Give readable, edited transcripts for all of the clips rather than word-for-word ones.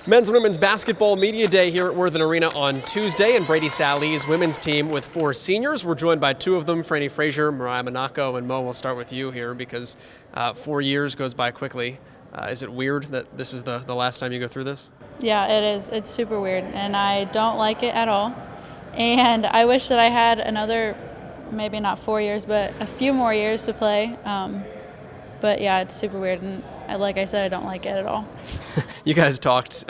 Men's and women's basketball media day here at Worthen Arena on Tuesday, and Brady Sally's women's team with 4 seniors. We're joined by 2 of them, Frannie Frazier, Moriah Monaco, and Mo. We'll start with you here because 4 years goes by quickly. Is it weird that this is the last time you go through this? Yeah, it is. It's super weird, and I don't like it at all. And I wish that I had another, maybe not 4 years, but a few more years to play. But yeah, it's super weird, and like I said, I don't like it at all. You guys talked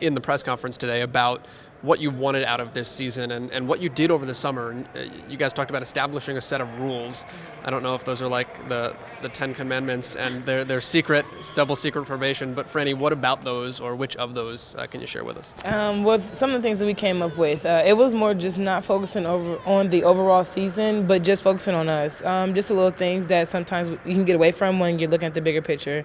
in the press conference today about what you wanted out of this season and what you did over the summer. And you guys talked about establishing a set of rules. I don't know if those are like the 10 Commandments and they're secret, double secret probation. But Frannie, what about those, or which of those can you share with us? Well, some of the things that we came up with, it was more just not focusing on the overall season, but just focusing on us. Just the little things that sometimes you can get away from when you're looking at the bigger picture.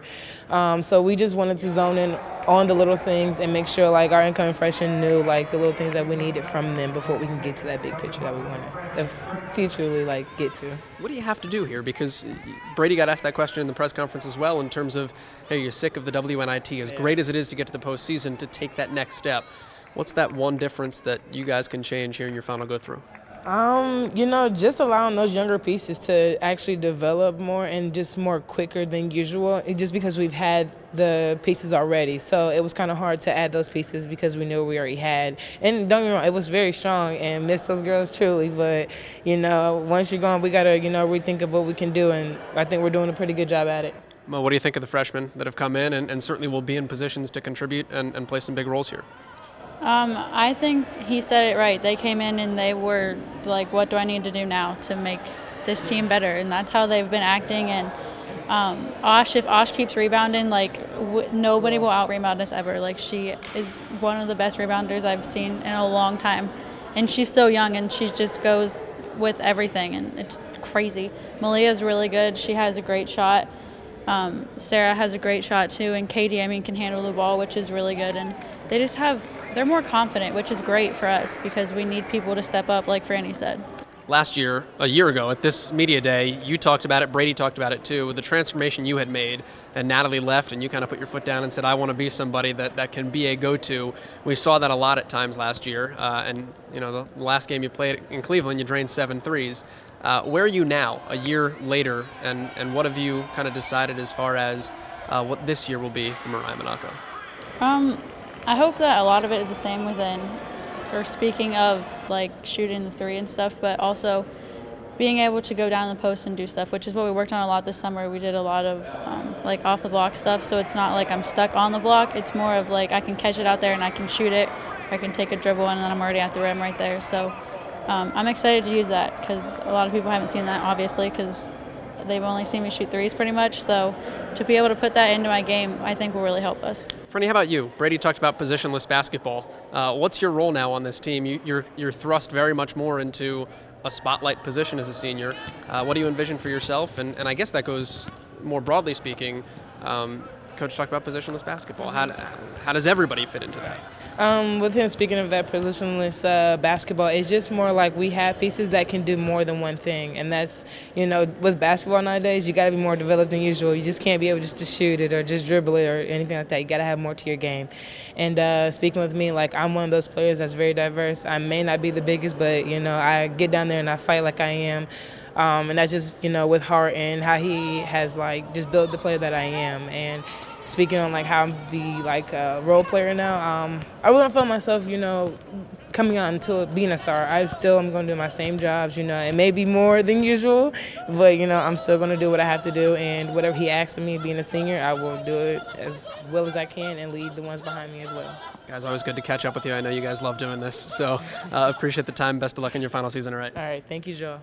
So we just wanted to zone in on the little things and make sure like our incoming freshmen knew like the little things that we needed from them before we can get to that big picture that we want to futurely like get to. What do you have to do here? Because Brady got asked that question in the press conference as well, in terms of, hey, you're sick of the WNIT, as great as it is to get to the postseason, to take that next step. What's that one difference that you guys can change here in your final go-through? Just allowing those younger pieces to actually develop more and just more quicker than usual, just because we've had the pieces already. So it was kind of hard to add those pieces because we knew we already had. And don't get me wrong, it was very strong and miss those girls truly. But, once you're gone, we got to, rethink of what we can do. And I think we're doing a pretty good job at it. Well, what do you think of the freshmen that have come in and certainly will be in positions to contribute and play some big roles here? I think he said it right. They came in and they were like, what do I need to do now to make this team better? And that's how they've been acting. And if Osh keeps rebounding, nobody will out-rebound us ever. Like, she is one of the best rebounders I've seen in a long time. And she's so young, and she just goes with everything, and it's crazy. Malia's really good. She has a great shot. Sarah has a great shot, too. And Katie, can handle the ball, which is really good. And they're more confident, which is great for us because we need people to step up, like Frannie said. Last year, a year ago, at this media day, you talked about it, Brady talked about it too, the transformation you had made, and Natalie left, and you kind of put your foot down and said, I want to be somebody that can be a go-to. We saw that a lot at times last year, and the last game you played in Cleveland, you drained 7 threes. Where are you now, a year later, and what have you kind of decided as far as what this year will be for Moriah Monaco? I hope that a lot of it is the same speaking of shooting the 3 and stuff, but also being able to go down the post and do stuff, which is what we worked on a lot this summer. We did a lot of off the block stuff, so it's not like I'm stuck on the block. It's more of I can catch it out there and I can shoot it, or I can take a dribble and then I'm already at the rim right there. So I'm excited to use that because a lot of people haven't seen that, obviously, because they've only seen me shoot 3s pretty much. So to be able to put that into my game, I think will really help us. Frannie, how about you? Brady talked about positionless basketball. What's your role now on this team? You're thrust very much more into a spotlight position as a senior. What do you envision for yourself? And I guess that goes more broadly speaking. Coach talked about positionless basketball. How does everybody fit into that? With him speaking of that positionless basketball, it's just more like we have pieces that can do more than one thing. And that's, with basketball nowadays, you got to be more developed than usual. You just can't be able just to shoot it or just dribble it or anything like that. You got to have more to your game. And speaking with me, I'm one of those players that's very diverse. I may not be the biggest, but, I get down there and I fight like I am. And that's just, with heart and how he has, just built the player that I am. And speaking on how I'm be a role player now, I really don't feel myself, coming on into being a star. I'm going to do my same jobs, it may be more than usual, but I'm still going to do what I have to do, and whatever he asks of me being a senior, I will do it as well as I can and lead the ones behind me as well. Guys, always good to catch up with you. I know you guys love doing this, so appreciate the time. Best of luck in your final season. All right. All right. Thank you, Joe.